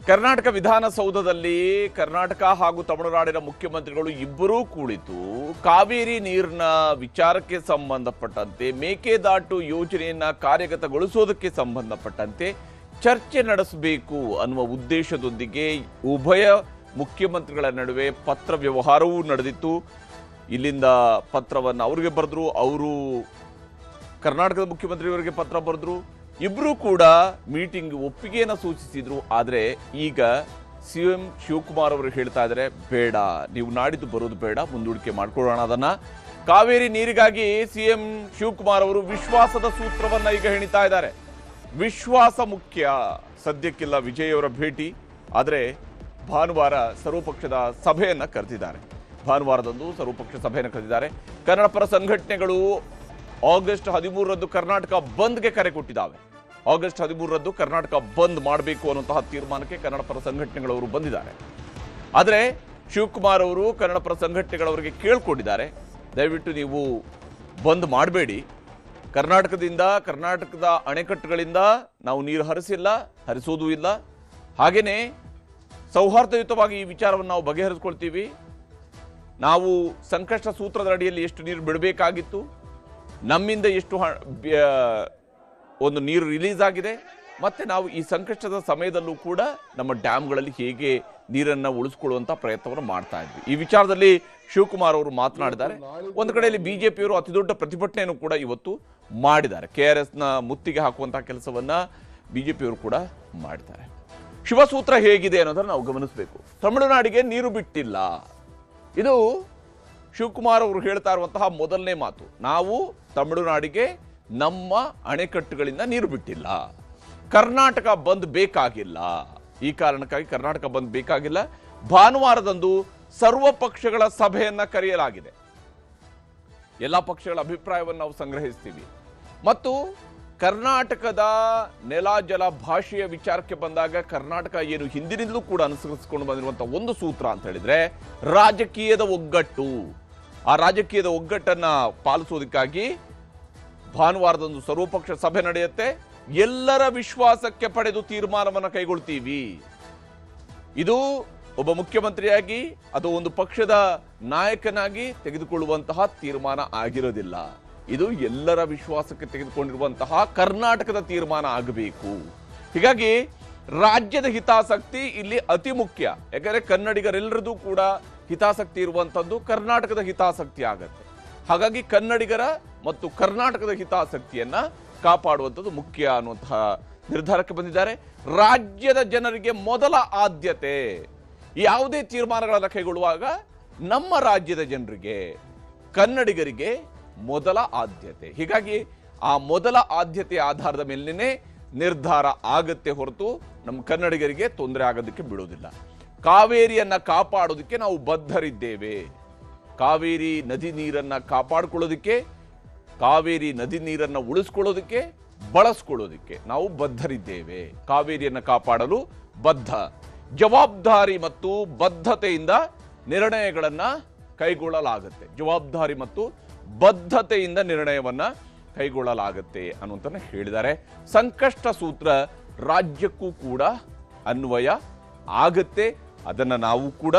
ಕರ್ನಾಟಕ ವಿಧಾನಸೌಧದಲ್ಲಿ ಕರ್ನಾಟಕ ಹಾಗೂ ತಮಿಳುನಾಡಿನ ಮುಖ್ಯಮಂತ್ರಿಗಳು ಇಬ್ಬರೂ ಕುಳಿತು ಕಾವೇರಿ ನೀರಿನ ವಿಚಾರಕ್ಕೆ ಸಂಬಂಧಪಟ್ಟಂತೆ ಮೇಕೆದಾಟು ಯೋಜನೆಯನ್ನ ಕಾರ್ಯಗತಗೊಳಿಸೋದಕ್ಕೆ ಸಂಬಂಧಪಟ್ಟಂತೆ ಚರ್ಚೆ ನಡೆಸಬೇಕು ಅನ್ನುವ ಉದ್ದೇಶದೊಂದಿಗೆ ಉಭಯ ಮುಖ್ಯಮಂತ್ರಿಗಳ ನಡುವೆ ಪತ್ರ ವ್ಯವಹಾರವೂ ನಡೆದಿತ್ತು. ಇಲ್ಲಿಂದ ಪತ್ರವನ್ನು ಅವರಿಗೆ ಬರೆದ್ರು, ಅವರು ಕರ್ನಾಟಕದ ಮುಖ್ಯಮಂತ್ರಿಯವರಿಗೆ ಪತ್ರ ಬರೆದ್ರು. ಇಬ್ಬರೂ ಕೂಡ ಮೀಟಿಂಗ್ ಒಪ್ಪಿಗೆಯನ್ನು ಸೂಚಿಸಿದ್ರು. ಆದರೆ ಈಗ ಸಿಎಂ ಶಿವಕುಮಾರ್ ಅವರು ಹೇಳ್ತಾ ಇದ್ದಾರೆ, ಬೇಡ, ನೀವು ನಾಡಿದ್ದು ಬರೋದು ಬೇಡ, ಮುಂದೂಡಿಕೆ ಮಾಡ್ಕೊಳ್ಳೋಣ ಅದನ್ನ. ಕಾವೇರಿ ನೀರಿಗಾಗಿ ಸಿಎಂ ಶಿವಕುಮಾರ್ ಅವರು ವಿಶ್ವಾಸದ ಸೂತ್ರವನ್ನ ಈಗ ಹೆಣಿತಾ ಇದ್ದಾರೆ. ವಿಶ್ವಾಸ ಮುಖ್ಯ. ಸದ್ಯಕ್ಕಿಲ್ಲ ವಿಜಯ್ ಅವರ ಭೇಟಿ, ಆದರೆ ಭಾನುವಾರ ಸರ್ವಪಕ್ಷದ ಸಭೆಯನ್ನ ಕರೆದಿದ್ದಾರೆ. ಭಾನುವಾರದಂದು ಸರ್ವಪಕ್ಷ ಸಭೆಯನ್ನು ಕರೆದಿದ್ದಾರೆ. ಕನ್ನಡ ಪರ ಸಂಘಟನೆಗಳು ಆಗಸ್ಟ್ 13ರಂದು ಕರ್ನಾಟಕ ಬಂದ್ಗೆ ಕರೆ ಕೊಟ್ಟಿದ್ದಾವೆ. ಆಗಸ್ಟ್ 13ರಂದು ಕರ್ನಾಟಕ ಬಂದ್ ಮಾಡಬೇಕು ಅನ್ನುವಂತಹ ತೀರ್ಮಾನಕ್ಕೆ ಕನ್ನಡ ಪರ ಸಂಘಟನೆಗಳವರು ಬಂದಿದ್ದಾರೆ. ಆದರೆ ಶಿವಕುಮಾರ್ ಅವರು ಕನ್ನಡ ಪರ ಸಂಘಟನೆಗಳವರಿಗೆ ಕೇಳ್ಕೊಂಡಿದ್ದಾರೆ, ದಯವಿಟ್ಟು ನೀವು ಬಂದ್ ಮಾಡಬೇಡಿ, ಕರ್ನಾಟಕದ ಅಣೆಕಟ್ಟುಗಳಿಂದ ನಾವು ನೀರು ಹರಿಸೋದೂ ಇಲ್ಲ, ಹಾಗೇನೆ ಸೌಹಾರ್ದಯುತವಾಗಿ ಈ ವಿಚಾರವನ್ನು ನಾವು ಬಗೆಹರಿಸ್ಕೊಳ್ತೀವಿ. ನಾವು ಸಂಕಷ್ಟ ಸೂತ್ರದ ಅಡಿಯಲ್ಲಿ ಎಷ್ಟು ನೀರು ಬಿಡಬೇಕಾಗಿತ್ತು, ನಮ್ಮಿಂದ ಎಷ್ಟು ಒಂದು ನೀರು ರಿಲೀಸ್ ಆಗಿದೆ, ಮತ್ತೆ ನಾವು ಈ ಸಂಕಷ್ಟದ ಸಮಯದಲ್ಲೂ ಕೂಡ ನಮ್ಮ ಡ್ಯಾಮ್ಗಳಲ್ಲಿ ಹೇಗೆ ನೀರನ್ನು ಉಳಿಸ್ಕೊಳ್ಳುವಂಥ ಪ್ರಯತ್ನವನ್ನು ಮಾಡ್ತಾ ಇದ್ವಿ. ಈ ವಿಚಾರದಲ್ಲಿ ಶಿವಕುಮಾರ್ ಅವರು ಮಾತನಾಡಿದ್ದಾರೆ. ಒಂದು ಕಡೆಯಲ್ಲಿ ಬಿಜೆಪಿಯವರು ಅತಿ ದೊಡ್ಡ ಪ್ರತಿಭಟನೆಯನ್ನು ಕೂಡ ಇವತ್ತು ಮಾಡಿದ್ದಾರೆ. KRSನ ಮುತ್ತಿಗೆ ಹಾಕುವಂತಹ ಕೆಲಸವನ್ನ ಬಿಜೆಪಿಯವರು ಕೂಡ ಮಾಡಿದ್ದಾರೆ. ಶಿವಸೂತ್ರ ಹೇಗಿದೆ ಅನ್ನೋದನ್ನು ನಾವು ಗಮನಿಸಬೇಕು. ತಮಿಳುನಾಡಿಗೆ ನೀರು ಬಿಟ್ಟಿಲ್ಲ, ಇದು ಶಿವಕುಮಾರ್ ಅವರು ಹೇಳ್ತಾ ಇರುವಂತಹ ಮೊದಲನೇ ಮಾತು. ನಾವು ತಮಿಳುನಾಡಿಗೆ ನಮ್ಮ ಅಣೆಕಟ್ಟುಗಳಿಂದ ನೀರು ಬಿಟ್ಟಿಲ್ಲ, ಕರ್ನಾಟಕ ಬಂದ್ ಬೇಕಾಗಿಲ್ಲ, ಈ ಕಾರಣಕ್ಕಾಗಿ ಕರ್ನಾಟಕ ಬಂದ್ ಬೇಕಾಗಿಲ್ಲ. ಭಾನುವಾರದಂದು ಸರ್ವ ಪಕ್ಷಗಳ ಸಭೆಯನ್ನ ಕರೆಯಲಾಗಿದೆ. ಎಲ್ಲ ಪಕ್ಷಗಳ ಅಭಿಪ್ರಾಯವನ್ನು ನಾವು ಸಂಗ್ರಹಿಸ್ತೀವಿ. ಮತ್ತು ಕರ್ನಾಟಕದ ನೆಲ ಜಲ ಭಾಷೆಯ ವಿಚಾರಕ್ಕೆ ಬಂದಾಗ ಕರ್ನಾಟಕ ಏನು ಹಿಂದಿನಿಂದಲೂ ಕೂಡ ಅನುಸರಿಸಿಕೊಂಡು ಬಂದಿರುವಂತಹ ಒಂದು ಸೂತ್ರ ಅಂತ ಹೇಳಿದ್ರೆ ರಾಜಕೀಯದ ಒಗ್ಗಟ್ಟು. ಆ ರಾಜಕೀಯದ ಒಗ್ಗಟ್ಟನ್ನ ಪಾಲಿಸೋದಕ್ಕಾಗಿ ಭಾನುವಾರದಂದು ಸರ್ವಪಕ್ಷ ಸಭೆ ನಡೆಯುತ್ತೆ. ಎಲ್ಲರ ವಿಶ್ವಾಸಕ್ಕೆ ಪಡೆದು ತೀರ್ಮಾನವನ್ನು ಕೈಗೊಳ್ತೀವಿ. ಇದು ಒಬ್ಬ ಮುಖ್ಯಮಂತ್ರಿಯಾಗಿ ಅದು ಒಂದು ಪಕ್ಷದ ನಾಯಕನಾಗಿ ತೆಗೆದುಕೊಳ್ಳುವಂತಹ ತೀರ್ಮಾನ ಆಗಿರೋದಿಲ್ಲ. ಇದು ಎಲ್ಲರ ವಿಶ್ವಾಸಕ್ಕೆ ತೆಗೆದುಕೊಂಡಿರುವಂತಹ ಕರ್ನಾಟಕದ ತೀರ್ಮಾನ ಆಗಬೇಕು. ಹೀಗಾಗಿ ರಾಜ್ಯದ ಹಿತಾಸಕ್ತಿ ಇಲ್ಲಿ ಅತಿ ಮುಖ್ಯ. ಯಾಕಂದ್ರೆ ಕನ್ನಡಿಗರೆಲ್ಲರದು ಕೂಡ ಹಿತಾಸಕ್ತಿ ಇರುವಂತದ್ದು ಕರ್ನಾಟಕದ ಹಿತಾಸಕ್ತಿ ಆಗತ್ತೆ. ಹಾಗಾಗಿ ಕನ್ನಡಿಗರ ಮತ್ತು ಕರ್ನಾಟಕದ ಹಿತಾಸಕ್ತಿಯನ್ನ ಕಾಪಾಡುವಂಥದ್ದು ಮುಖ್ಯ ಅನ್ನುವಂತಹ ನಿರ್ಧಾರಕ್ಕೆ ಬಂದಿದ್ದಾರೆ. ರಾಜ್ಯದ ಜನರಿಗೆ ಮೊದಲ ಆದ್ಯತೆ. ಯಾವುದೇ ತೀರ್ಮಾನಗಳನ್ನು ಕೈಗೊಳ್ಳುವಾಗ ನಮ್ಮ ರಾಜ್ಯದ ಜನರಿಗೆ, ಕನ್ನಡಿಗರಿಗೆ ಮೊದಲ ಆದ್ಯತೆ. ಹೀಗಾಗಿ ಆ ಮೊದಲ ಆದ್ಯತೆಯ ಆಧಾರದ ಮೇಲೇನೆ ನಿರ್ಧಾರ ಆಗತ್ತೆ ಹೊರತು ನಮ್ಮ ಕನ್ನಡಿಗರಿಗೆ ತೊಂದರೆ ಆಗೋದಕ್ಕೆ ಬಿಡೋದಿಲ್ಲ. ಕಾವೇರಿಯನ್ನ ಕಾಪಾಡೋದಕ್ಕೆ ನಾವು ಬದ್ಧರಿದ್ದೇವೆ. ಕಾವೇರಿ ನದಿ ನೀರನ್ನ ಕಾಪಾಡಿಕೊಳ್ಳೋದಕ್ಕೆ, ಕಾವೇರಿ ನದಿ ನೀರನ್ನ ಉಳಿಸ್ಕೊಳ್ಳೋದಕ್ಕೆ, ಬಳಸ್ಕೊಳ್ಳೋದಕ್ಕೆ ನಾವು ಬದ್ಧರಿದ್ದೇವೆ. ಕಾವೇರಿಯನ್ನ ಕಾಪಾಡಲು ಬದ್ಧ. ಜವಾಬ್ದಾರಿ ಮತ್ತು ಬದ್ಧತೆಯಿಂದ ನಿರ್ಣಯಗಳನ್ನ ಕೈಗೊಳ್ಳಲಾಗುತ್ತೆ. ಜವಾಬ್ದಾರಿ ಮತ್ತು ಬದ್ಧತೆಯಿಂದ ನಿರ್ಣಯವನ್ನ ಕೈಗೊಳ್ಳಲಾಗುತ್ತೆ ಅನ್ನುವಂತ ಹೇಳಿದ್ದಾರೆ. ಸಂಕಷ್ಟ ಸೂತ್ರ ರಾಜ್ಯಕ್ಕೂ ಕೂಡ ಅನ್ವಯ ಆಗತ್ತೆ, ಅದನ್ನ ನಾವು ಕೂಡ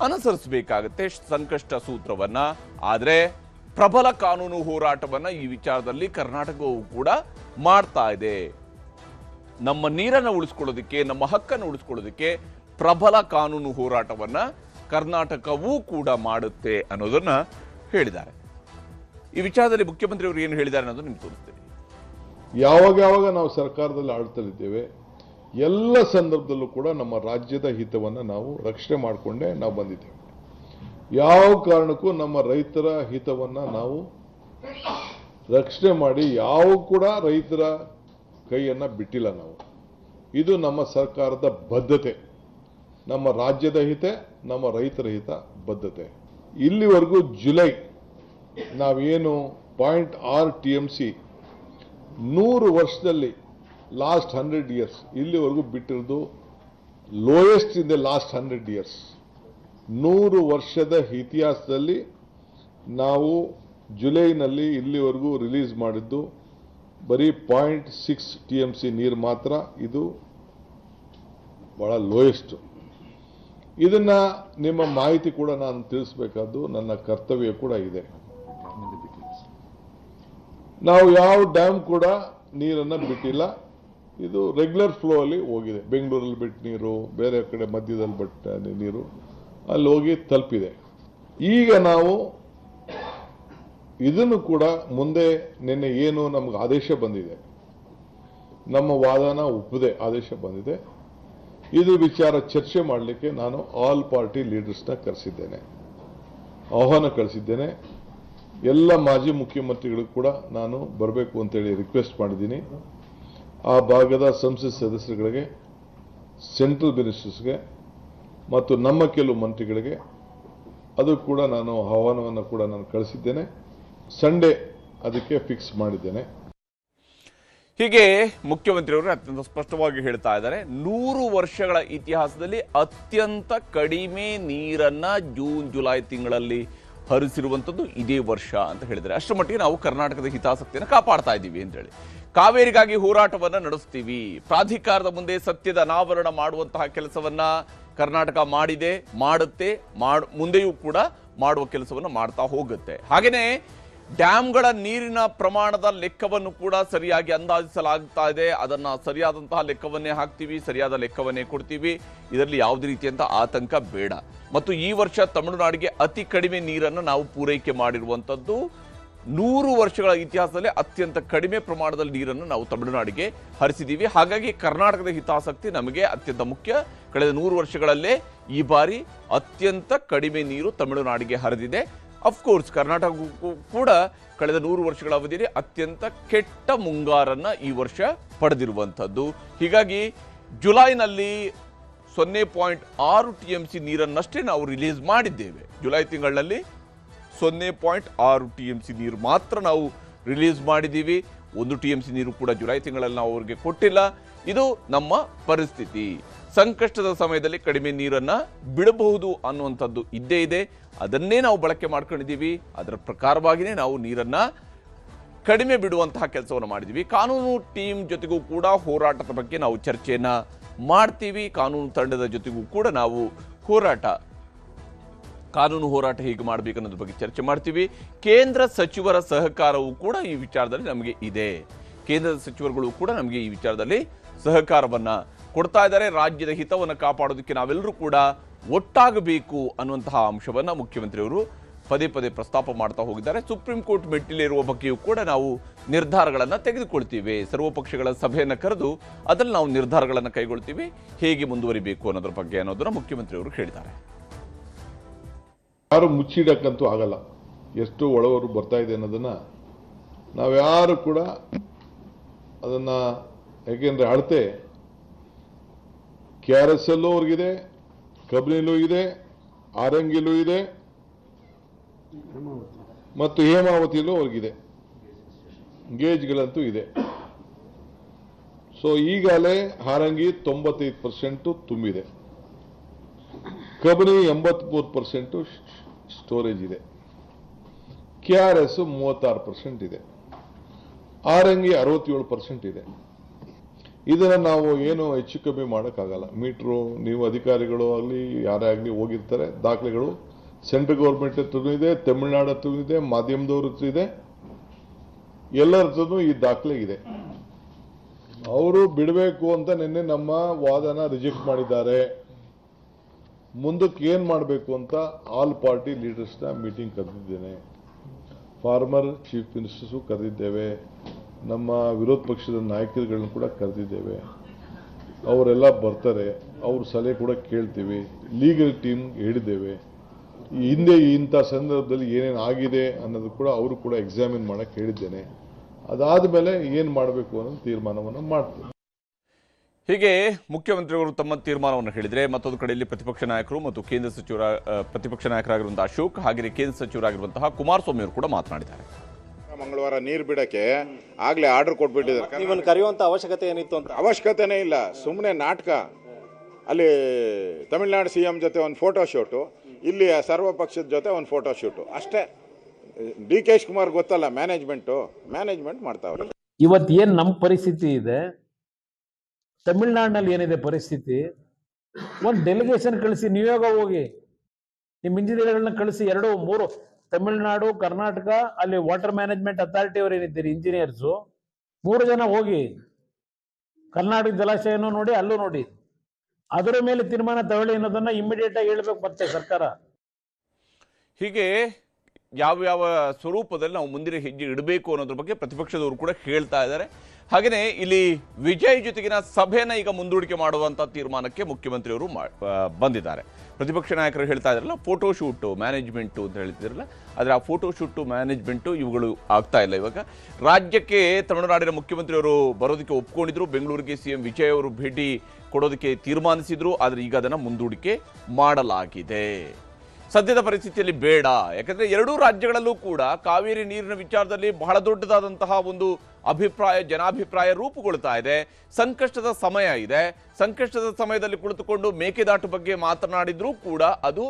ಅನುಸರಿಸಬೇಕಾಗತ್ತೆ ಸಂಕಷ್ಟ ಸೂತ್ರವನ್ನ. ಆದರೆ ಪ್ರಬಲ ಕಾನೂನು ಹೋರಾಟವನ್ನ ಈ ವಿಚಾರದಲ್ಲಿ ಕರ್ನಾಟಕವು ಕೂಡ ಮಾಡ್ತಾ ಇದೆ. ನಮ್ಮ ನೀರನ್ನು ಉಳಿಸ್ಕೊಳ್ಳೋದಕ್ಕೆ, ನಮ್ಮ ಹಕ್ಕನ್ನು ಉಳಿಸ್ಕೊಳ್ಳೋದಕ್ಕೆ ಪ್ರಬಲ ಕಾನೂನು ಹೋರಾಟವನ್ನ ಕರ್ನಾಟಕವೂ ಕೂಡ ಮಾಡುತ್ತೆ ಅನ್ನೋದನ್ನ ಹೇಳಿದ್ದಾರೆ. ಈ ವಿಚಾರದಲ್ಲಿ ಮುಖ್ಯಮಂತ್ರಿಯವರು ಏನು ಹೇಳಿದ್ದಾರೆ ಅನ್ನೋದು ನಿಮ್ಗೆ ತೋರಿಸ್ತೀನಿ. ಯಾವಾಗ ನಾವು ಸರ್ಕಾರದಲ್ಲಿ ಆಳ್ತಲಿದ್ದೇವೆ, ಎಲ್ಲ ಸಂದರ್ಭದಲ್ಲೂ ಕೂಡ ನಮ್ಮ ರಾಜ್ಯದ ಹಿತವನ್ನು ನಾವು ರಕ್ಷಣೆ ಮಾಡಿಕೊಂಡೇ ನಾವು ಬಂದಿದ್ದೇವೆ. ಯಾವ ಕಾರಣಕ್ಕೂ ನಮ್ಮ ರೈತರ ಹಿತವನ್ನು ನಾವು ರಕ್ಷಣೆ ಮಾಡಿ ಯಾವ ಕೂಡ ರೈತರ ಕೈಯನ್ನು ಬಿಟ್ಟಿಲ್ಲ ನಾವು. ಇದು ನಮ್ಮ ಸರ್ಕಾರದ ಬದ್ಧತೆ, ನಮ್ಮ ರಾಜ್ಯದ ಹಿತ, ನಮ್ಮ ರೈತರ ಹಿತ ಬದ್ಧತೆ. ಇಲ್ಲಿವರೆಗೂ ಜುಲೈ ನಾವೇನು 0.6 TMC 100 ವರ್ಷದಲ್ಲಿ ಲಾಸ್ಟ್ 100 years ಇಲ್ಲಿವರೆಗೂ ಬಿಟ್ಟಿರೋದು lowest in the last 100 years. 100 ವರ್ಷದ ಇತಿಹಾಸದಲ್ಲಿ ನಾವು ಜುಲೈನಲ್ಲಿ ಇಲ್ಲಿವರೆಗೂ ರಿಲೀಸ್ ಮಾಡಿದ್ದು ಬರೀ 0.6 TMC ನೀರು ಮಾತ್ರ. ಇದು ಭಾಳ ಲೋಯೆಸ್ಟ್. ಇದನ್ನ ನಿಮ್ಮ ಮಾಹಿತಿ ಕೂಡ ನಾನು ತಿಳಿಸಬೇಕಾದ್ದು ನನ್ನ ಕರ್ತವ್ಯ ಕೂಡ ಇದೆ. ನಾವು ಯಾವ ಡ್ಯಾಮ್ ಕೂಡ ನೀರನ್ನು ಬಿಟ್ಟಿಲ್ಲ. ಇದು ರೆಗ್ಯುಲರ್ ಫ್ಲೋ ಅಲ್ಲಿ ಹೋಗಿದೆ. ಬೆಂಗಳೂರಲ್ಲಿ ಬಿಟ್ಟ ನೀರು, ಬೇರೆ ಕಡೆ ಮಧ್ಯದಲ್ಲಿ ಬಿಟ್ಟ ನೀರು ಅಲ್ಲಿ ಹೋಗಿ ತಲುಪಿದೆ. ಈಗ ನಾವು ಇದನ್ನು ಕೂಡ ಮುಂದೆ ನಿನ್ನೆ ಏನು ನಮ್ಗೆ ಆದೇಶ ಬಂದಿದೆ, ನಮ್ಮ ವಾದನ ಒಪ್ಪದೆ ಆದೇಶ ಬಂದಿದೆ, ಇದು ವಿಚಾರ ಚರ್ಚೆ ಮಾಡಲಿಕ್ಕೆ ನಾನು ಆಲ್ ಪಾರ್ಟಿ ಲೀಡರ್ಸ್ನ ಕರೆಸಿದ್ದೇನೆ, ಆಹ್ವಾನ ಕಳಿಸಿದ್ದೇನೆ. ಎಲ್ಲ ಮಾಜಿ ಮುಖ್ಯಮಂತ್ರಿಗಳು ಕೂಡ ನಾನು ಬರಬೇಕು ಅಂತೇಳಿ ರಿಕ್ವೆಸ್ಟ್ ಮಾಡಿದ್ದೀನಿ. ಆ ಭಾಗದ ಸಂಸತ್ ಸದಸ್ಯರುಗಳಿಗೆ, ಸೆಂಟ್ರಲ್ ಮಿನಿಸ್ಟರ್ಸ್ಗೆ ಮತ್ತು ನಮ್ಮ ಕೆಲವು ಮಂತ್ರಿಗಳಿಗೆ ಅದು ಕೂಡ ನಾನು ಆಹ್ವಾನವನ್ನು ಕೂಡ ನಾನು ಕಳಿಸಿದ್ದೇನೆ. ಸಂಡೇ ಅದಕ್ಕೆ ಫಿಕ್ಸ್ ಮಾಡಿದ್ದೇನೆ. ಹೀಗೆ ಮುಖ್ಯಮಂತ್ರಿಯವರು ಅತ್ಯಂತ ಸ್ಪಷ್ಟವಾಗಿ ಹೇಳ್ತಾ ಇದ್ದಾರೆ, 100 ವರ್ಷಗಳ ಇತಿಹಾಸದಲ್ಲಿ ಅತ್ಯಂತ ಕಡಿಮೆ ನೀರನ್ನ ಜೂನ್ ಜುಲೈ ತಿಂಗಳಲ್ಲಿ ಹರಿಸಿರುವಂಥದ್ದು ಇದೇ ವರ್ಷ ಅಂತ ಹೇಳಿದ್ದಾರೆ. ಅಷ್ಟರ ಮಟ್ಟಿಗೆ ನಾವು ಕರ್ನಾಟಕದ ಹಿತಾಸಕ್ತಿಯನ್ನು ಕಾಪಾಡ್ತಾ ಇದ್ದೀವಿ ಅಂತೇಳಿ. ಕಾವೇರಿಗಾಗಿ ಹೋರಾಟವನ್ನ ನಡೆಸ್ತೀವಿ, ಪ್ರಾಧಿಕಾರದ ಮುಂದೆ ಸತ್ಯದ ಅನಾವರಣ ಮಾಡುವಂತಹ ಕೆಲಸವನ್ನ ಕರ್ನಾಟಕ ಮಾಡಿದೆ, ಮಾಡುತ್ತೆ, ಮುಂದೆಯೂ ಕೂಡ ಮಾಡುವ ಕೆಲಸವನ್ನು ಮಾಡ್ತಾ ಹೋಗುತ್ತೆ. ಹಾಗೆಯೇ ಡ್ಯಾಮ್ಗಳ ನೀರಿನ ಪ್ರಮಾಣದ ಲೆಕ್ಕವನ್ನು ಕೂಡ ಸರಿಯಾಗಿ ಅಂದಾಜಿಸಲಾಗ್ತಾ ಇದೆ. ಅದನ್ನ ಸರಿಯಾದಂತಹ ಲೆಕ್ಕವನ್ನೇ ಹಾಕ್ತೀವಿ, ಸರಿಯಾದ ಲೆಕ್ಕವನ್ನೇ ಕೊಡ್ತೀವಿ. ಇದರಲ್ಲಿ ಯಾವುದೇ ರೀತಿಯಂತ ಆತಂಕ ಬೇಡ. ಮತ್ತು ಈ ವರ್ಷ ತಮಿಳುನಾಡಿಗೆ ಅತಿ ಕಡಿಮೆ ನೀರನ್ನು ನಾವು ಪೂರೈಕೆ ಮಾಡಿರುವಂಥದ್ದು. 100 ವರ್ಷಗಳ ಇತಿಹಾಸದಲ್ಲಿ ಅತ್ಯಂತ ಕಡಿಮೆ ಪ್ರಮಾಣದಲ್ಲಿ ನೀರನ್ನು ನಾವು ತಮಿಳುನಾಡಿಗೆ ಹರಿಸಿದ್ದೀವಿ. ಹಾಗಾಗಿ ಕರ್ನಾಟಕದ ಹಿತಾಸಕ್ತಿ ನಮಗೆ ಅತ್ಯಂತ ಮುಖ್ಯ. ಕಳೆದ 100 ವರ್ಷಗಳಲ್ಲೇ ಈ ಬಾರಿ ಅತ್ಯಂತ ಕಡಿಮೆ ನೀರು ತಮಿಳುನಾಡಿಗೆ ಹರಿದಿದೆ. ಅಫ್ಕೋರ್ಸ್ ಕರ್ನಾಟಕಕ್ಕೂ ಕೂಡ ಕಳೆದ 100 ವರ್ಷಗಳ ಅವಧಿಯಲ್ಲಿ ಅತ್ಯಂತ ಕೆಟ್ಟ ಮುಂಗಾರನ್ನ ಈ ವರ್ಷ ಪಡೆದಿರುವಂಥದ್ದು. ಹೀಗಾಗಿ ಜುಲೈನಲ್ಲಿ 0.6 TMC ನೀರನ್ನಷ್ಟೇ ನಾವು ರಿಲೀಸ್ ಮಾಡಿದ್ದೇವೆ. ಜುಲೈ ತಿಂಗಳಲ್ಲಿ 0.6 TMC ನೀರು ಮಾತ್ರ ನಾವು ರಿಲೀಸ್ ಮಾಡಿದ್ದೀವಿ. 1 TMC ನೀರು ಕೂಡ ಜುಲೈ ತಿಂಗಳಲ್ಲಿ ನಾವು ಅವರಿಗೆ ಕೊಟ್ಟಿಲ್ಲ. ಇದು ನಮ್ಮ ಪರಿಸ್ಥಿತಿ. ಸಂಕಷ್ಟದ ಸಮಯದಲ್ಲಿ ಕಡಿಮೆ ನೀರನ್ನ ಬಿಡಬಹುದು ಅನ್ನುವಂಥದ್ದು ಇದ್ದೇ ಇದೆ. ಅದನ್ನೇ ನಾವು ಬಳಕೆ ಮಾಡ್ಕೊಂಡಿದ್ದೀವಿ. ಅದರ ಪ್ರಕಾರವಾಗಿಯೇ ನಾವು ನೀರನ್ನ ಕಡಿಮೆ ಬಿಡುವಂತಹ ಕೆಲಸವನ್ನು ಮಾಡಿದ್ದೀವಿ. ಕಾನೂನು ಟೀಮ್ ಜೊತೆಗೂ ಕೂಡ ಹೋರಾಟದ ಬಗ್ಗೆ ನಾವು ಚರ್ಚೆಯನ್ನ ಮಾಡ್ತೀವಿ. ಕಾನೂನು ತಂಡದ ಜೊತೆಗೂ ಕೂಡ ನಾವು ಕಾನೂನು ಹೋರಾಟ ಹೇಗೆ ಮಾಡಬೇಕು ಅನ್ನೋದ್ರ ಬಗ್ಗೆ ಚರ್ಚೆ ಮಾಡ್ತೀವಿ. ಕೇಂದ್ರ ಸಚಿವರ ಸಹಕಾರವೂ ಕೂಡ ಈ ವಿಚಾರದಲ್ಲಿ ನಮಗೆ ಇದೆ. ಕೇಂದ್ರದ ಸಚಿವರುಗಳು ಕೂಡ ನಮಗೆ ಈ ವಿಚಾರದಲ್ಲಿ ಸಹಕಾರವನ್ನ ಕೊಡ್ತಾ ಇದ್ದಾರೆ. ರಾಜ್ಯದ ಹಿತವನ್ನು ಕಾಪಾಡೋದಕ್ಕೆ ನಾವೆಲ್ಲರೂ ಕೂಡ ಒಟ್ಟಾಗಬೇಕು ಅನ್ನುವಂತಹ ಅಂಶವನ್ನ ಮುಖ್ಯಮಂತ್ರಿಯವರು ಪದೇ ಪದೇ ಪ್ರಸ್ತಾಪ ಮಾಡ್ತಾ ಹೋಗಿದ್ದಾರೆ. ಸುಪ್ರೀಂ ಕೋರ್ಟ್ ಮೆಟ್ಟಿಲೇರುವ ಬಗ್ಗೆಯೂ ಕೂಡ ನಾವು ನಿರ್ಧಾರಗಳನ್ನು ತೆಗೆದುಕೊಳ್ತೀವಿ. ಸರ್ವಪಕ್ಷಗಳ ಸಭೆಯನ್ನು ಕರೆದು ಅದರಲ್ಲಿ ನಾವು ನಿರ್ಧಾರಗಳನ್ನು ಕೈಗೊಳ್ತೀವಿ. ಹೇಗೆ ಮುಂದುವರಿಬೇಕು ಅನ್ನೋದ್ರ ಬಗ್ಗೆ ಅನ್ನೋದನ್ನ ಮುಖ್ಯಮಂತ್ರಿಯವರು ಹೇಳಿದ್ದಾರೆ. ಯಾರು ಮುಚ್ಚಿಡಕ್ಕಂತೂ ಆಗಲ್ಲ. ಎಷ್ಟು ಒಳವರು ಬರ್ತಾ ಇದೆ ಅನ್ನೋದನ್ನ ನಾವ್ಯಾರು ಕೂಡ ಅದನ್ನ, ಯಾಕೆಂದ್ರೆ ಅಳತೆ KRSಲ್ಲೂ ಅವ್ರಿಗಿದೆ, ಕಬಿನಿಲೂ ಇದೆ, ಆರಂಗಿಲೂ ಇದೆ ಮತ್ತು ಹೇಮಾವತಿಲೂ ಅವ್ರಿಗಿದೆ, ಗೇಜ್ಗಳಂತೂ ಇದೆ. ಸೊ ಈಗಾಗಲೇ ಹಾರಂಗಿ 95% ತುಂಬಿದೆ, ಕಬಿನಿ 83% ಸ್ಟೋರೇಜ್ ಇದೆ, KRS 36% ಇದೆ, ಆರಂಗಿ 67% ಇದೆ. ಇದನ್ನ ನಾವು ಏನು ಹೆಚ್ಚು ಕಮ್ಮಿ ಮಾಡೋಕ್ಕಾಗಲ್ಲ. ಮೀಟ್ರು ನೀವು ಅಧಿಕಾರಿಗಳು ಆಗಲಿ ಯಾರೇ ಆಗಲಿ ಹೋಗಿರ್ತಾರೆ, ದಾಖಲೆಗಳು ಸೆಂಟ್ರಲ್ ಗೌರ್ಮೆಂಟ್ ಹತ್ರನೂ ಇದೆ, ತಮಿಳುನಾಡು ಹತ್ರನೂ ಇದೆ, ಮಾಧ್ಯಮದವ್ರ ಹತ್ರ ಇದೆ, ಎಲ್ಲರ ಹತ್ರನೂ ಈ ದಾಖಲೆ ಇದೆ. ಅವರು ಬಿಡಬೇಕು ಅಂತ ನಿನ್ನೆ ನಮ್ಮ ವಾದನ ರಿಜೆಕ್ಟ್ ಮಾಡಿದ್ದಾರೆ. ಮುಂದಕ್ಕೆ ಏನ್ ಮಾಡಬೇಕು ಅಂತ ಆಲ್ ಪಾರ್ಟಿ ಲೀಡರ್ಸ್ನ ಮೀಟಿಂಗ್ ಕರೆದಿದ್ದೇನೆ. ಫಾರ್ಮರ್ ಚೀಫ್ ಮಿನಿಸ್ಟರ್ಸು ಕರೆದಿದ್ದೇವೆ, ನಮ್ಮ ವಿರೋಧ ಪಕ್ಷದ ನಾಯಕರುಗಳನ್ನ ಕೂಡ ಕರೆದಿದ್ದೇವೆ. ಅವರೆಲ್ಲ ಬರ್ತಾರೆ, ಅವ್ರ ಸಲಹೆ ಕೂಡ ಕೇಳ್ತೀವಿ. ಲೀಗಲ್ ಟೀಮ್ ಹೇಳಿದ್ದೇವೆ. ಹಿಂದೆ ಇಂಥ ಸಂದರ್ಭದಲ್ಲಿ ಏನೇನು ಆಗಿದೆ ಅನ್ನೋದು ಕೂಡ ಅವರು ಕೂಡ ಎಕ್ಸಾಮಿನ್ ಮಾಡಕ್ಕೆ ಹೇಳಿದ್ದೇನೆ. ಅದಾದ ಮೇಲೆ ಏನು ಮಾಡಬೇಕು ಅನ್ನೋ ತೀರ್ಮಾನವನ್ನು ಮಾಡ್ತೀವಿ. ಹೀಗೆ ಮುಖ್ಯಮಂತ್ರಿಗಳು ತಮ್ಮ ತೀರ್ಮಾನವನ್ನು ಹೇಳಿದರೆ, ಮತ್ತೊಂದು ಕಡೆಯಲ್ಲಿ ಪ್ರತಿಪಕ್ಷ ನಾಯಕರು ಮತ್ತು ಕೇಂದ್ರ ಸಚಿವರ ಪ್ರತಿಪಕ್ಷ ನಾಯಕರಾಗಿರುವಂತಹ ಅಶೋಕ್ ಹಾಗೆ ಕೇಂದ್ರ ಸಚಿವರಾಗಿರುವಂತಹ ಕುಮಾರಸ್ವಾಮಿ ಅವರು ಕೂಡ ಮಾತನಾಡಿದ್ದಾರೆ. ಮಂಗಳವಾರ ನೀರು ಬಿಡಕ್ಕೆ ಆಗ್ಲೇ ಆರ್ಡರ್ ಕೊಟ್ಬಿಟ್ಟಿದ್ದಾರೆ. ನಿಮ್ಮನ್ನು ಕರೆಯುವಂತ ಅವಶ್ಯಕತೆ ಏನಿತ್ತು ಅಂತ? ಅವಶ್ಯಕತೆನೇ ಇಲ್ಲ, ಸುಮ್ಮನೆ ನಾಟಕ. ಅಲ್ಲಿ ತಮಿಳುನಾಡು CM ಜೊತೆ ಒಂದು ಫೋಟೋ ಶೂಟು, ಇಲ್ಲಿ ಸರ್ವ ಪಕ್ಷದ ಜೊತೆ ಒಂದು ಫೋಟೋ ಶೂಟು ಅಷ್ಟೇ. DK ಶಿವಕುಮಾರ್ ಗೊತ್ತಲ್ಲ, ಮ್ಯಾನೇಜ್ಮೆಂಟ್ ಮಾಡ್ತಾವ್ರೆ. ಇವತ್ತು ಏನ್ ನಮ್ಮ ಪರಿಸ್ಥಿತಿ ಇದೆ, ತಮಿಳುನಾಡಿನಲ್ಲಿ ಏನಿದೆ ಪರಿಸ್ಥಿತಿ, ಒಂದು ಡೆಲಿಗೇಷನ್ ಕಳಿಸಿ, ನಿಯೋಗ ಹೋಗಿ ನಿಮ್ಮ ಇಂಜಿನಿಯರ್ಗಳನ್ನ ಕಳಿಸಿ, 2-3 ತಮಿಳುನಾಡು, ಕರ್ನಾಟಕ, ಅಲ್ಲಿ ವಾಟರ್ ಮ್ಯಾನೇಜ್ಮೆಂಟ್ ಅಥಾರಿಟಿ ಅವರು ಏನಿದ್ದೀರಿ ಇಂಜಿನಿಯರ್ಸು 3 ಜನ ಹೋಗಿ ಕರ್ನಾಟಕ ಜಲಾಶಯನೂ ನೋಡಿ, ಅಲ್ಲೂ ನೋಡಿ, ಅದರ ಮೇಲೆ ತೀರ್ಮಾನ ತಗೊಳ್ಳಿ ಅನ್ನೋದನ್ನ ಇಮಿಡಿಯೇಟ್ ಆಗಿ ಹೇಳ್ಬೇಕು ಮತ್ತೆ ಸರ್ಕಾರ. ಹೀಗೆ ಯಾವ್ಯಾವ ಸ್ವರೂಪದಲ್ಲಿ ನಾವು ಮುಂದಿನ ಹೆಜ್ಜೆ ಇಡಬೇಕು ಅನ್ನೋದ್ರ ಬಗ್ಗೆ ಪ್ರತಿಪಕ್ಷದವರು ಕೂಡ ಹೇಳ್ತಾ ಇದ್ದಾರೆ. ಹಾಗೆಯೇ ಇಲ್ಲಿ ವಿಜಯ್ ಜೊತೆಗಿನ ಸಭೆನ ಈಗ ಮುಂದೂಡಿಕೆ ಮಾಡುವಂಥ ತೀರ್ಮಾನಕ್ಕೆ ಮುಖ್ಯಮಂತ್ರಿಯವರು ಬಂದಿದ್ದಾರೆ. ಪ್ರತಿಪಕ್ಷ ನಾಯಕರು ಹೇಳ್ತಾ ಇದ್ದಾರಲ್ಲ, ಫೋಟೋಶೂಟು ಮ್ಯಾನೇಜ್ಮೆಂಟು ಅಂತ ಹೇಳ್ತಿದ್ರಲ್ಲ, ಆದರೆ ಆ ಫೋಟೋಶೂಟು ಮ್ಯಾನೇಜ್ಮೆಂಟು ಇವುಗಳು ಆಗ್ತಾ ಇಲ್ಲ. ಇವಾಗ ರಾಜ್ಯಕ್ಕೆ ತಮಿಳುನಾಡಿನ ಮುಖ್ಯಮಂತ್ರಿಯವರು ಬರೋದಕ್ಕೆ ಒಪ್ಕೊಂಡಿದ್ರು, ಬೆಂಗಳೂರಿಗೆ CM ವಿಜಯ್ ಅವರು ಭೇಟಿ ಕೊಡೋದಕ್ಕೆ ತೀರ್ಮಾನಿಸಿದ್ರು. ಆದರೆ ಈಗ ಅದನ್ನು ಮುಂದೂಡಿಕೆ ಮಾಡಲಾಗಿದೆ. ಸದ್ಯದ ಪರಿಸ್ಥಿತಿಯಲ್ಲಿ ಬೇಡ, ಯಾಕಂದರೆ ಎರಡೂ ರಾಜ್ಯಗಳಲ್ಲೂ ಕೂಡ ಕಾವೇರಿ ನೀರಿನ ವಿಚಾರದಲ್ಲಿ ಬಹಳ ದೊಡ್ಡದಾದಂತಹ ಒಂದು ಜನಾಭಿಪ್ರಾಯ ರೂಪುಗೊಳ್ತಾ ಇದೆ. ಸಂಕಷ್ಟದ ಸಮಯ ಇದೆ. ಸಂಕಷ್ಟದ ಸಮಯದಲ್ಲಿ ಕುಳಿತುಕೊಂಡು ಮೇಕೆದಾಟು ಬಗ್ಗೆ ಮಾತನಾಡಿದ್ರೂ ಕೂಡ ಅದು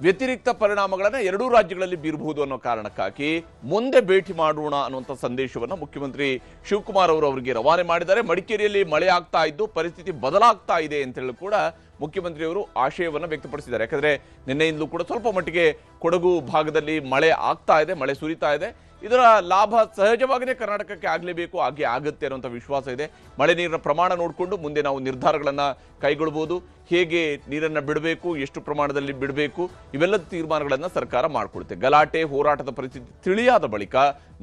ವ್ಯತಿರಿಕ್ತ ಪರಿಣಾಮಗಳನ್ನು ಎರಡೂ ರಾಜ್ಯಗಳಲ್ಲಿ ಬೀರಬಹುದು ಅನ್ನೋ ಕಾರಣಕ್ಕಾಗಿ ಮುಂದೆ ಭೇಟಿ ಮಾಡೋಣ ಅನ್ನುವಂಥ ಸಂದೇಶವನ್ನು ಮುಖ್ಯಮಂತ್ರಿ ಶಿವಕುಮಾರ್ ಅವರು ಅವರಿಗೆ ರವಾನೆ ಮಾಡಿದ್ದಾರೆ. ಮಡಿಕೇರಿಯಲ್ಲಿ ಮಳೆ ಆಗ್ತಾ ಇದ್ದು ಪರಿಸ್ಥಿತಿ ಬದಲಾಗ್ತಾ ಇದೆ ಅಂತೇಳಿ ಕೂಡ ಮುಖ್ಯಮಂತ್ರಿಯವರು ಆಶಯವನ್ನು ವ್ಯಕ್ತಪಡಿಸಿದ್ದಾರೆ. ಯಾಕಂದರೆ ನಿನ್ನೆಯಿಂದಲೂ ಕೂಡ ಸ್ವಲ್ಪ ಮಟ್ಟಿಗೆ ಕೊಡಗು ಭಾಗದಲ್ಲಿ ಮಳೆ ಆಗ್ತಾ ಇದೆ, ಮಳೆ ಸುರಿತಾ ಇದೆ. ಇದರ ಲಾಭ ಸಹಜವಾಗಿಯೇ ಕರ್ನಾಟಕಕ್ಕೆ ಆಗಲೇಬೇಕು, ಹಾಗೆ ಆಗುತ್ತೆ ಅನ್ನೋಂಥ ವಿಶ್ವಾಸ ಇದೆ. ಮಳೆ ನೀರಿನ ಪ್ರಮಾಣ ನೋಡಿಕೊಂಡು ಮುಂದೆ ನಾವು ನಿರ್ಧಾರಗಳನ್ನು ಕೈಗೊಳ್ಬೋದು. ಹೇಗೆ ನೀರನ್ನು ಬಿಡಬೇಕು, ಎಷ್ಟು ಪ್ರಮಾಣದಲ್ಲಿ ಬಿಡಬೇಕು, ಇವೆಲ್ಲದ ತೀರ್ಮಾನಗಳನ್ನು ಸರ್ಕಾರ ಮಾಡಿಕೊಡುತ್ತೆ. ಗಲಾಟೆ ಹೋರಾಟದ ಪರಿಸ್ಥಿತಿ ತಿಳಿಯಾದ ಬಳಿಕ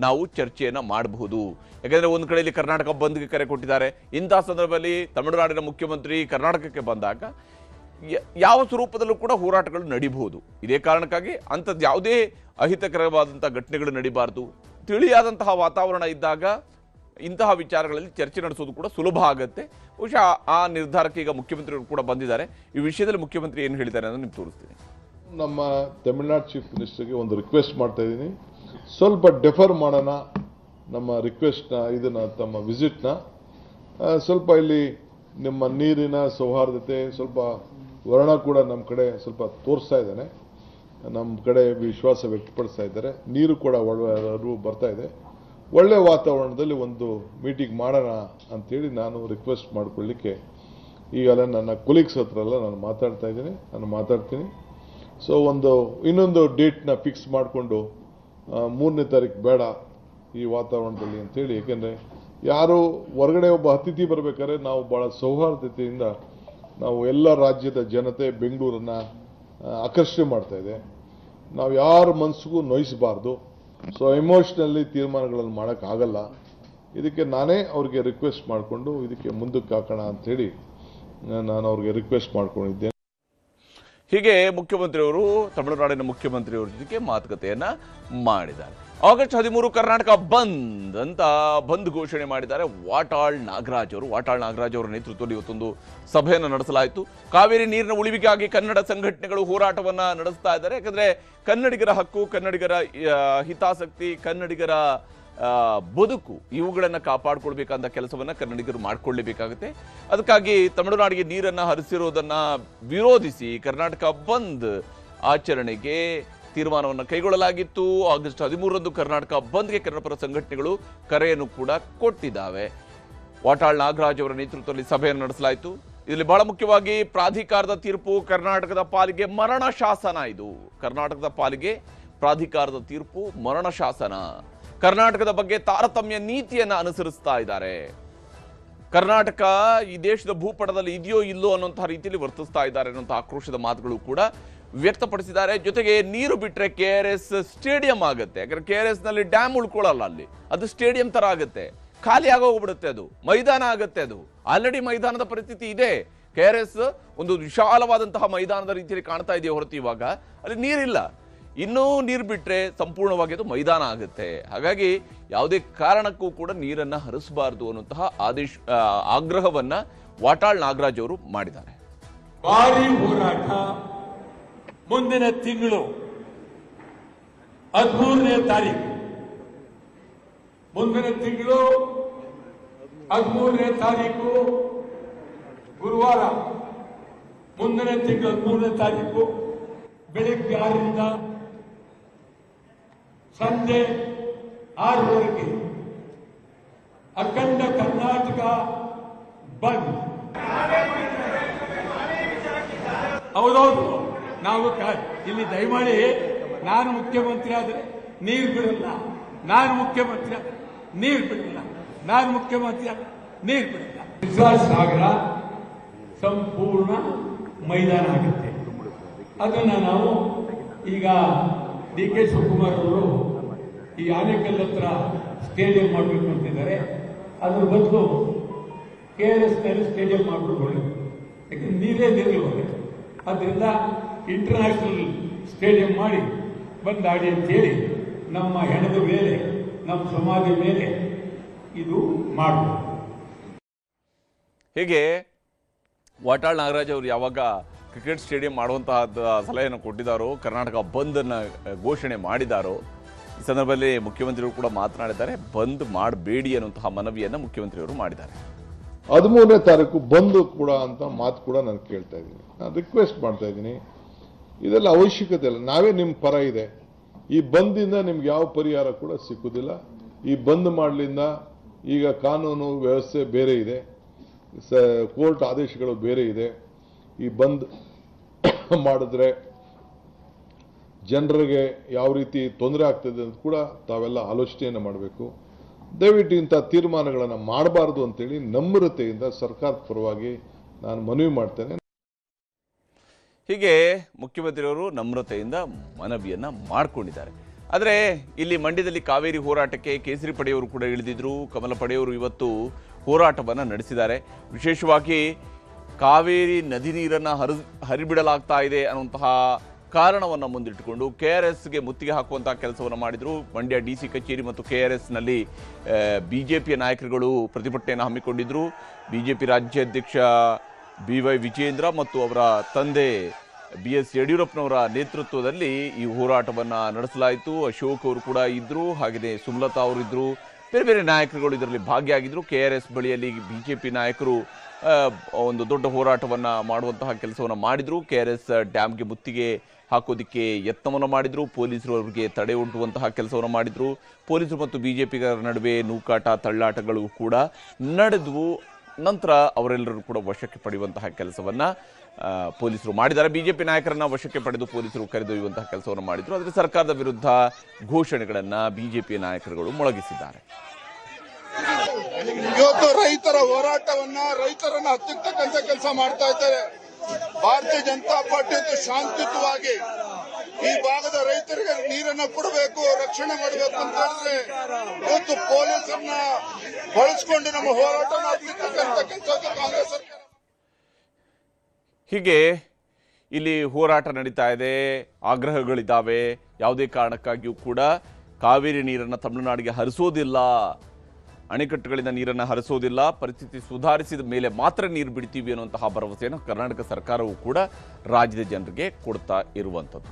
ನಾವು ಚರ್ಚೆಯನ್ನು ಮಾಡಬಹುದು. ಯಾಕೆಂದರೆ ಒಂದು ಕಡೆಯಲ್ಲಿ ಕರ್ನಾಟಕ ಬಂದ್ಗೆ ಕರೆ ಕೊಟ್ಟಿದ್ದಾರೆ. ಇಂಥ ಸಂದರ್ಭದಲ್ಲಿ ತಮಿಳುನಾಡಿನ ಮುಖ್ಯಮಂತ್ರಿ ಕರ್ನಾಟಕಕ್ಕೆ ಬಂದಾಗ ಯಾವ ಸ್ವರೂಪದಲ್ಲೂ ಕೂಡ ಹೋರಾಟಗಳು ನಡೀಬಹುದು. ಇದೇ ಕಾರಣಕ್ಕಾಗಿ ಅಂಥದ್ದು ಯಾವುದೇ ಅಹಿತಕರವಾದಂಥ ಘಟನೆಗಳು ನಡೀಬಾರ್ದು. ತಿಳಿಯಾದಂತಹ ವಾತಾವರಣ ಇದ್ದಾಗ ಇಂತಹ ವಿಚಾರಗಳಲ್ಲಿ ಚರ್ಚೆ ನಡೆಸೋದು ಕೂಡ ಸುಲಭ ಆಗುತ್ತೆ. ಬಹುಶಃ ಆ ನಿರ್ಧಾರಕ್ಕೆ ಈಗ ಮುಖ್ಯಮಂತ್ರಿಗಳು ಕೂಡ ಬಂದಿದ್ದಾರೆ. ಈ ವಿಷಯದಲ್ಲಿ ಮುಖ್ಯಮಂತ್ರಿ ಏನು ಹೇಳಿದ್ದಾರೆ ಅನ್ನೋದು ನಿಮ್ಗೆ ತೋರಿಸ್ತೀನಿ. ನಮ್ಮ ತಮಿಳುನಾಡು ಚೀಫ್ ಮಿನಿಸ್ಟರ್ಗೆ ಒಂದು ರಿಕ್ವೆಸ್ಟ್ ಮಾಡ್ತಾ ಇದ್ದೀನಿ, ಸ್ವಲ್ಪ ಡೆಫರ್ ಮಾಡೋಣ ನಮ್ಮ ರಿಕ್ವೆಸ್ಟ್ನ, ಇದನ್ನು ತಮ್ಮ ವಿಸಿಟ್ನ. ಸ್ವಲ್ಪ ಇಲ್ಲಿ ನಿಮ್ಮ ನೀರಿನ ಸೌಹಾರ್ದತೆ ಸ್ವಲ್ಪ ವರ್ಣ ಕೂಡ ನಮ್ಮ ಕಡೆ ಸ್ವಲ್ಪ ತೋರಿಸ್ತಾ ಇದ್ದಾನೆ, ನಮ್ಮ ಕಡೆ ವಿಶ್ವಾಸ ವ್ಯಕ್ತಪಡಿಸ್ತಾ ಇದ್ದಾರೆ. ನೀರು ಕೂಡ ಬರ್ತಾ ಇದೆ. ಒಳ್ಳೆ ವಾತಾವರಣದಲ್ಲಿ ಒಂದು ಮೀಟಿಂಗ್ ಮಾಡೋಣ ಅಂಥೇಳಿ ನಾನು ರಿಕ್ವೆಸ್ಟ್ ಮಾಡ್ಕೊಳ್ಳಿಕ್ಕೆ ಈಗಲ್ಲ ನನ್ನ ಕೊಲೀಗ್ಸ್ ಹತ್ರ ಎಲ್ಲ ನಾನು ಮಾತಾಡ್ತೀನಿ. ಸೊ ಇನ್ನೊಂದು ಡೇಟ್ನ ಫಿಕ್ಸ್ ಮಾಡಿಕೊಂಡು 3ನೇ ತಾರೀಕು ಬೇಡ ಈ ವಾತಾವರಣದಲ್ಲಿ ಅಂಥೇಳಿ. ಏಕೆಂದರೆ ಯಾರು ಹೊರಗಡೆ ಒಬ್ಬ ಅತಿಥಿ ಬರಬೇಕಾದ್ರೆ ನಾವು ಭಾಳ ಸೌಹಾರ್ದತೆಯಿಂದ ನಾವು ಎಲ್ಲ ರಾಜ್ಯದ ಜನತೆ ಬೆಂಗಳೂರನ್ನು ಆಕರ್ಷಣೆ ಮಾಡ್ತಾ ಇದೆ. ನಾವು ಯಾರ ಮನಸ್ಸಿಗೂ ನೋಯಿಸಬಾರ್ದು. ಸೊ ಎಮೋಷ್ನಲಿ ತೀರ್ಮಾನಗಳನ್ನು ಮಾಡೋಕ್ಕಾಗಲ್ಲ. ಇದಕ್ಕೆ ನಾನೇ ಅವ್ರಿಗೆ ರಿಕ್ವೆಸ್ಟ್ ಮಾಡಿಕೊಂಡು ಇದಕ್ಕೆ ಮುಂದಕ್ಕೆ ಹಾಕೋಣ ಅಂಥೇಳಿ ನಾನು ಅವ್ರಿಗೆ ರಿಕ್ವೆಸ್ಟ್ ಮಾಡ್ಕೊಂಡಿದ್ದೇನೆ. ಹೀಗೆ ಮುಖ್ಯಮಂತ್ರಿಯವರು ತಮಿಳುನಾಡಿನ ಮುಖ್ಯಮಂತ್ರಿಯವರ ಜೊತೆಗೆ ಮಾತುಕತೆಯನ್ನ ಮಾಡಿದ್ದಾರೆ. ಆಗಸ್ಟ್ 13 ಕರ್ನಾಟಕ ಬಂದ್ ಅಂತ ಬಂದ್ ಘೋಷಣೆ ಮಾಡಿದ್ದಾರೆ ವಾಟಾಳ್ ನಾಗರಾಜ್ ಅವರ ನೇತೃತ್ವದಲ್ಲಿ ಇವತ್ತೊಂದು ಸಭೆಯನ್ನು ನಡೆಸಲಾಯಿತು. ಕಾವೇರಿ ನೀರಿನ ಉಳಿವಿಗಾಗಿ ಕನ್ನಡ ಸಂಘಟನೆಗಳು ಹೋರಾಟವನ್ನ ನಡೆಸ್ತಾ ಇದ್ದಾರೆ. ಯಾಕಂದ್ರೆ ಕನ್ನಡಿಗರ ಹಕ್ಕು, ಕನ್ನಡಿಗರ ಹಿತಾಸಕ್ತಿ, ಕನ್ನಡಿಗರ ಬದುಕು ಇವುಗಳನ್ನು ಕಾಪಾಡಿಕೊಳ್ಬೇಕಂತ ಕೆಲಸವನ್ನ ಕನ್ನಡಿಗರು ಮಾಡಿಕೊಳ್ಳಲೇಬೇಕಾಗುತ್ತೆ. ಅದಕ್ಕಾಗಿ ತಮಿಳುನಾಡಿಗೆ ನೀರನ್ನು ಹರಿಸಿರೋದನ್ನ ವಿರೋಧಿಸಿ ಕರ್ನಾಟಕ ಬಂದ್ ಆಚರಣೆಗೆ ತೀರ್ಮಾನವನ್ನು ಕೈಗೊಳ್ಳಲಾಗಿತ್ತು. ಆಗಸ್ಟ್ 13ರಂದು ಕರ್ನಾಟಕ ಬಂದ್ಗೆ ಕನ್ನಡಪರ ಸಂಘಟನೆಗಳು ಕರೆಯನ್ನು ಕೂಡ ಕೊಟ್ಟಿದ್ದಾವೆ. ವಾಟಾಳ್ ನಾಗರಾಜ್ ಅವರ ನೇತೃತ್ವದಲ್ಲಿ ಸಭೆಯನ್ನು ನಡೆಸಲಾಯಿತು. ಇದರಲ್ಲಿ ಬಹಳ ಮುಖ್ಯವಾಗಿ ಪ್ರಾಧಿಕಾರದ ತೀರ್ಪು ಕರ್ನಾಟಕದ ಪಾಲಿಗೆ ಮರಣ ಶಾಸನ. ಇದು ಕರ್ನಾಟಕದ ಪಾಲಿಗೆ ಪ್ರಾಧಿಕಾರದ ತೀರ್ಪು ಮರಣ ಶಾಸನ. ಕರ್ನಾಟಕದ ಬಗ್ಗೆ ತಾರತಮ್ಯ ನೀತಿಯನ್ನು ಅನುಸರಿಸ್ತಾ ಇದ್ದಾರೆ. ಕರ್ನಾಟಕ ಈ ದೇಶದ ಭೂಪಟದಲ್ಲಿ ಇದೆಯೋ ಇಲ್ಲೋ ಅನ್ನೋಂತಹ ರೀತಿಯಲ್ಲಿ ವರ್ತಿಸ್ತಾ ಇದ್ದಾರೆ ಅನ್ನೋಂಥ ಆಕ್ರೋಶದ ಮಾತುಗಳು ಕೂಡ ವ್ಯಕ್ತಪಡಿಸಿದ್ದಾರೆ. ಜೊತೆಗೆ ನೀರು ಬಿಟ್ಟರೆ KRS ಸ್ಟೇಡಿಯಂ ಆಗುತ್ತೆ. ಯಾಕಂದ್ರೆ KRS ನಲ್ಲಿ ಡ್ಯಾಮ್ ಉಳ್ಕೊಳ್ಳಲ್ಲ, ಅಲ್ಲಿ ಅದು ಸ್ಟೇಡಿಯಂ ತರ ಆಗುತ್ತೆ, ಖಾಲಿ ಆಗೋಗ್ಬಿಡುತ್ತೆ, ಅದು ಮೈದಾನ ಆಗುತ್ತೆ. ಅದು ಆಲ್ರೆಡಿ ಮೈದಾನದ ಪರಿಸ್ಥಿತಿ ಇದೆ. KRS ಒಂದು ವಿಶಾಲವಾದಂತಹ ಮೈದಾನದ ರೀತಿಯಲ್ಲಿ ಕಾಣ್ತಾ ಇದೆಯಾ ಹೊರತು ಇವಾಗ ಅಲ್ಲಿ ನೀರಿಲ್ಲ. ಇನ್ನೂ ನೀರು ಬಿಟ್ಟರೆ ಸಂಪೂರ್ಣವಾಗಿ ಅದು ಮೈದಾನ ಆಗುತ್ತೆ. ಹಾಗಾಗಿ ಯಾವುದೇ ಕಾರಣಕ್ಕೂ ಕೂಡ ನೀರನ್ನು ಹರಿಸಬಾರದು ಅನ್ನುವಂತಹ ಆಗ್ರಹವನ್ನ ವಾಟಾಳ್ ನಾಗರಾಜ್ ಅವರು ಮಾಡಿದ್ದಾರೆ. ಭಾರಿ ಹೋರಾಟ ಮುಂದಿನ ತಿಂಗಳು 13ನೇ ತಾರೀಕು, ಮುಂದಿನ ತಿಂಗಳು 13ನೇ ತಾರೀಕು ಗುರುವಾರ, ಮುಂದಿನ ತಿಂಗಳು 13ನೇ ತಾರೀಕು ಬೆಳಿಗ್ಗೆ 6ರಿಂದ ಸಂಜೆ 6ರವರೆಗೆ ಅಖಂಡ ಕರ್ನಾಟಕ ಬಂದ್. ಹೌದೌದು. ನಾವು ಇಲ್ಲಿ ದಯಮಾಡಿ ನಾನು ಮುಖ್ಯಮಂತ್ರಿ ಆದರೆ ನೀರು ಬಿಡಲ್ಲ, ನಾನು ಮುಖ್ಯಮಂತ್ರಿ ಆದರೆ ನೀರು ಬಿಡಲ್ಲ, ನಾನು ಮುಖ್ಯಮಂತ್ರಿ ಆದರೆ ನೀರು ಬಿಡಲ್ಲ. ವಿಶ್ವಾಸ ಸಾಗರ ಸಂಪೂರ್ಣ ಮೈದಾನ ಆಗುತ್ತೆ. ಅದನ್ನು ನಾವು ಈಗ ಡಿ ಕೆ ಶಿವಕುಮಾರ್ ಅವರು ಈ ಆನೇಕಲ್ ಹತ್ರ ಸ್ಟೇಡಿಯಂ ಮಾಡಬೇಕು ಅಂತಿದ್ದಾರೆ. ಅದ್ರ ಬದಲು KRS ನಲ್ಲಿ ಸ್ಟೇಡಿಯಂ ಮಾಡಬೇಕು ಒಳ್ಳೆಯದು, ಯಾಕಂದ್ರೆ ನೀರೇ ನಿಲ್ಲುವಾಗ. ಅದರಿಂದ ಇಂಟರ್ನ್ಯಾಷನಲ್ ಸ್ಟೇಡಿಯಂ ಮಾಡಿ ಬಂದಾಡಿ ಅಂತೇಳಿ ನಮ್ಮ ಹೆಣದ ಮೇಲೆ, ನಮ್ಮ ಸಮಾಜದ ಮೇಲೆ ಇದು ಮಾಡಬೇಕು. ಹೀಗೆ ವಾಟಾಳ್ ನಾಗರಾಜ್ ಅವರು ಯಾವಾಗ ಕ್ರಿಕೆಟ್ ಸ್ಟೇಡಿಯಂ ಮಾಡುವಂತಹ ಸಲಹೆಯನ್ನು ಕೊಟ್ಟಿದ್ದಾರೋ, ಕರ್ನಾಟಕ ಬಂದನ್ನು ಘೋಷಣೆ ಮಾಡಿದ್ದಾರೋ, ಈ ಸಂದರ್ಭದಲ್ಲಿ ಮುಖ್ಯಮಂತ್ರಿಗಳು ಕೂಡ ಮಾತನಾಡಿದ್ದಾರೆ. ಬಂದ್ ಮಾಡಬೇಡಿ ಅನ್ನುವಂತಹ ಮನವಿಯನ್ನು ಮುಖ್ಯಮಂತ್ರಿಯವರು ಮಾಡಿದ್ದಾರೆ. 13ನೇ ತಾರೀಕು ಬಂದು ಕೂಡ ಅಂತ ಮಾತು ಕೂಡ ನಾನು ಕೇಳ್ತಾ ಇದ್ದೀನಿ, ನಾನು ರಿಕ್ವೆಸ್ಟ್ ಮಾಡ್ತಾ ಇದ್ದೀನಿ. ಇದೆಲ್ಲ ಅವಶ್ಯಕತೆ ಇಲ್ಲ, ನಾವೇ ನಿಮ್ಮ ಪರ ಇದೆ. ಈ ಬಂದಿಂದ ನಿಮ್ಗೆ ಯಾವ ಪರಿಹಾರ ಕೂಡ ಸಿಕ್ಕುದಿಲ್ಲ. ಈ ಬಂದ್ ಮಾಡಲಿಂದ ಈಗ ಕಾನೂನು ವ್ಯವಸ್ಥೆ ಬೇರೆ ಇದೆ, ಕೋರ್ಟ್ ಆದೇಶಗಳು ಬೇರೆ ಇದೆ. ಈ ಬಂದ್ ಮಾಡಿದ್ರೆ ಜನರಿಗೆ ಯಾವ ರೀತಿ ತೊಂದರೆ ಆಗ್ತದೆ ಅಂತ ಕೂಡ ತಾವೆಲ್ಲ ಆಲೋಚನೆಯನ್ನು ಮಾಡಬೇಕು. ದಯವಿಟ್ಟು ಇಂಥ ತೀರ್ಮಾನಗಳನ್ನು ಮಾಡಬಾರದು ಅಂತೇಳಿ ನಮ್ರತೆಯಿಂದ ಸರ್ಕಾರದ ಪರವಾಗಿ ನಾನು ಮನವಿ ಮಾಡ್ತೇನೆ. ಹೀಗೆ ಮುಖ್ಯಮಂತ್ರಿಯವರು ನಮ್ರತೆಯಿಂದ ಮನವಿಯನ್ನ ಮಾಡಿಕೊಂಡಿದ್ದಾರೆ. ಆದರೆ ಇಲ್ಲಿ ಮಂಡ್ಯದಲ್ಲಿ ಕಾವೇರಿ ಹೋರಾಟಕ್ಕೆ ಕೇಸರಿ ಪಡೆಯವರು ಕೂಡ ಇಳಿದಿದ್ರು. ಕಮಲ ಪಡೆಯವರು ಇವತ್ತು ಹೋರಾಟವನ್ನು ನಡೆಸಿದ್ದಾರೆ. ವಿಶೇಷವಾಗಿ ಕಾವೇರಿ ನದಿ ನೀರನ್ನು ಹರಿಬಿಡಲಾಗ್ತಾ ಇದೆ ಅನ್ನುವಂತಹ ಕಾರಣವನ್ನು ಮುಂದಿಟ್ಟುಕೊಂಡು KRSಗೆ ಮುತ್ತಿಗೆ ಹಾಕುವಂತಹ ಕೆಲಸವನ್ನು ಮಾಡಿದರು. ಮಂಡ್ಯ DC ಕಚೇರಿ ಮತ್ತು KRSನಲ್ಲಿ BJPಯ ನಾಯಕರುಗಳು ಪ್ರತಿಭಟನೆಯನ್ನು ಹಮ್ಮಿಕೊಂಡಿದ್ದರು. BJP ರಾಜ್ಯಾಧ್ಯಕ್ಷ BY ವಿಜೇಂದ್ರ ಮತ್ತು ಅವರ ತಂದೆ BS ಯಡಿಯೂರಪ್ಪನವರ ನೇತೃತ್ವದಲ್ಲಿ ಈ ಹೋರಾಟವನ್ನು ನಡೆಸಲಾಯಿತು. ಅಶೋಕ್ ಅವರು ಕೂಡ ಇದ್ದರು, ಹಾಗೆಯೇ ಸುಮಲತಾ ಅವರು ಇದ್ದರು, ಬೇರೆ ಬೇರೆ ನಾಯಕರುಗಳು ಇದರಲ್ಲಿ ಭಾಗಿಯಾಗಿದ್ದರು. KRS ಬಳಿಯಲ್ಲಿ BJP ನಾಯಕರು ಒಂದು ದೊಡ್ಡ ಹೋರಾಟವನ್ನು ಮಾಡುವಂತಹ ಕೆಲಸವನ್ನು ಮಾಡಿದರು. KRS ಡ್ಯಾಮ್ಗೆ ಮುತ್ತಿಗೆ ಹಾಕೋದಿಕ್ಕೆ ಯತ್ನವನ್ನು ಮಾಡಿದರು. ಪೊಲೀಸರು ಅವರಿಗೆ ತಡೆ ಒಡ್ಡುವಂತಹ ಕೆಲಸವನ್ನು ಮಾಡಿದರು. ಪೊಲೀಸರು ಮತ್ತು BJPಗರ ನಡುವೆ ನೂಕಾಟ ತಳ್ಳಾಟಗಳು ಕೂಡ ನಡೆದವು. ನಂತರ ಅವರೆಲ್ಲರೂ ಕೂಡ ವಶಕ್ಕೆ ಪಡೆಯುವಂತಹ ಕೆಲಸವನ್ನು ಪೊಲೀಸರು ಮಾಡಿದ್ದಾರೆ. BJP ನಾಯಕರನ್ನ ವಶಕ್ಕೆ ಪಡೆದು ಪೊಲೀಸರು ಕರೆದೊಯ್ಯುವಂತಹ ಕೆಲಸವನ್ನು ಮಾಡಿದರು. ಆದರೆ ಸರ್ಕಾರದ ವಿರುದ್ಧ ಘೋಷಣೆಗಳನ್ನು BJP ನಾಯಕರುಗಳು ಮೊಳಗಿಸಿದ್ದಾರೆ. ಇವತ್ತು ರೈತರ ಹೋರಾಟವನ್ನ, ರೈತರನ್ನ ಹತ್ತಿಕ್ಕಂತ ಕೆಲಸ ಮಾಡ್ತಾ ಇದ್ದಾರೆ. ಭಾರತೀಯ ಜನತಾ ಪಾರ್ಟಿ ಶಾಂತಿಯುತವಾಗಿ ಈ ಭಾಗದ ರೈತರಿಗೆ ನೀರನ್ನ ಕೊಡಬೇಕು, ರಕ್ಷಣೆ ಮಾಡಬೇಕು ಅಂತ ಹೇಳಿದ್ರೆ ಇವತ್ತು ಪೊಲೀಸರನ್ನ ಬಳಸಿಕೊಂಡು ನಮ್ಮ ಹೋರಾಟನ ಹತ್ತಿಕ್ಕಂತ ಕೆಲಸ ಕಾಂಗ್ರೆಸ್ ಸರ್ಕಾರ. ಹೀಗೆ ಇಲ್ಲಿ ಹೋರಾಟ ನಡೀತಾ ಇದೆ, ಆಗ್ರಹಗಳಿದ್ದಾವೆ. ಯಾವುದೇ ಕಾರಣಕ್ಕಾಗಿಯೂ ಕೂಡ ಕಾವೇರಿ ನೀರನ್ನು ತಮಿಳುನಾಡಿಗೆ ಹರಿಸೋದಿಲ್ಲ, ಅಣೆಕಟ್ಟುಗಳಿಂದ ನೀರನ್ನು ಹರಿಸೋದಿಲ್ಲ, ಪರಿಸ್ಥಿತಿ ಸುಧಾರಿಸಿದ ಮೇಲೆ ಮಾತ್ರ ನೀರು ಬಿಡ್ತೀವಿ ಅನ್ನುವಂತಹ ಭರವಸೆಯನ್ನು ಕರ್ನಾಟಕ ಸರ್ಕಾರವು ಕೂಡ ರಾಜ್ಯದ ಜನರಿಗೆ ಕೊಡ್ತಾ ಇರುವಂಥದ್ದು.